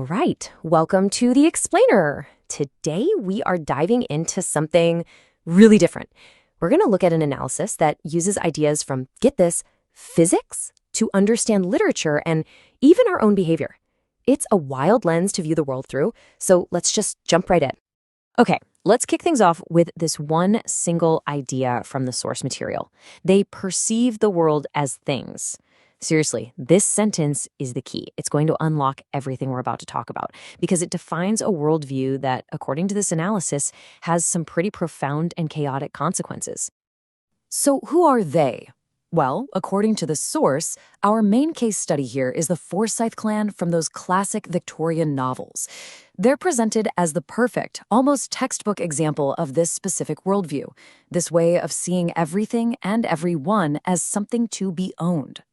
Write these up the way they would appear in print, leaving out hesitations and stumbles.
All right, welcome to the Explainer. Today we are diving into something really different. We're going to look at an analysis that uses ideas from, get this, physics to understand literature and even our own behavior. It's a wild lens to view the world through, so let's just jump right in. Okay, let's kick things off with this one single idea from the source material. They perceive the world as things. Seriously, this sentence is the key. It's going to unlock everything we're about to talk about because it defines a worldview that, according to this analysis, has some pretty profound and chaotic consequences. So who are they? Well, according to the source, our main case study here is the Forsyth clan from those classic Victorian novels. They're presented as the perfect, almost textbook example of this specific worldview, this way of seeing everything and everyone as something to be owned.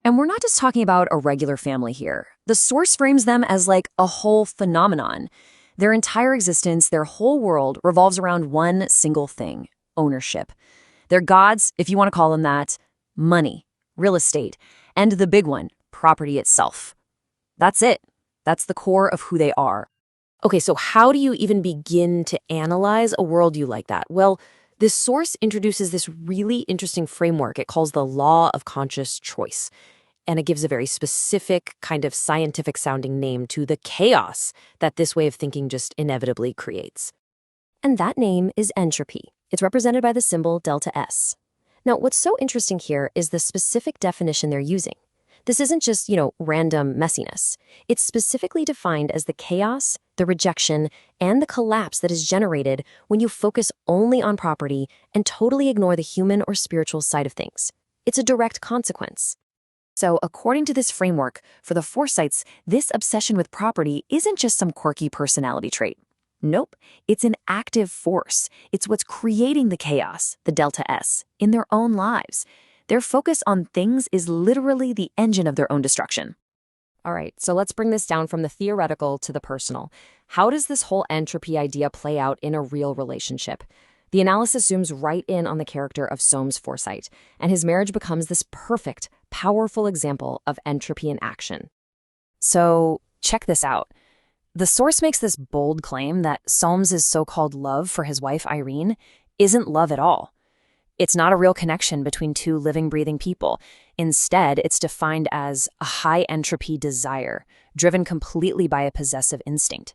And we're not just talking about a regular family here. The source frames them as like a whole phenomenon. Their entire existence, their whole world revolves around one single thing: ownership. Their gods, if you want to call them that, money, real estate, and the big one, property itself. That's it. That's the core of who they are. Okay, so how do you even begin to analyze a worldview like that? Well, this source introduces this really interesting framework it calls the law of conscious choice. And it gives a very specific kind of scientific-sounding name to the chaos that this way of thinking just inevitably creates. And that name is entropy. It's represented by the symbol delta S. Now, what's so interesting here is the specific definition they're using. This isn't just, random messiness. It's specifically defined as the chaos, the rejection, and the collapse that is generated when you focus only on property and totally ignore the human or spiritual side of things. It's a direct consequence. So, according to this framework, for the Forsyths, this obsession with property isn't just some quirky personality trait. Nope, it's an active force. It's what's creating the chaos, the delta S, in their own lives. Their focus on things is literally the engine of their own destruction. All right, so let's bring this down from the theoretical to the personal. How does this whole entropy idea play out in a real relationship? The analysis zooms right in on the character of Soames Forsyth, and his marriage becomes this perfect, powerful example of entropy in action. So, check this out. The source makes this bold claim that Soames' so-called love for his wife Irene isn't love at all. It's not a real connection between two living, breathing people. Instead, it's defined as a high-entropy desire, driven completely by a possessive instinct.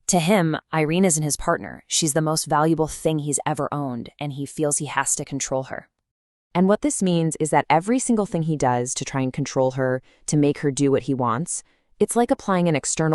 To him, Irene isn't his partner. She's the most valuable thing he's ever owned, and he feels he has to control her. And what this means is that every single thing he does to try and control her, to make her do what he wants, it's like applying an external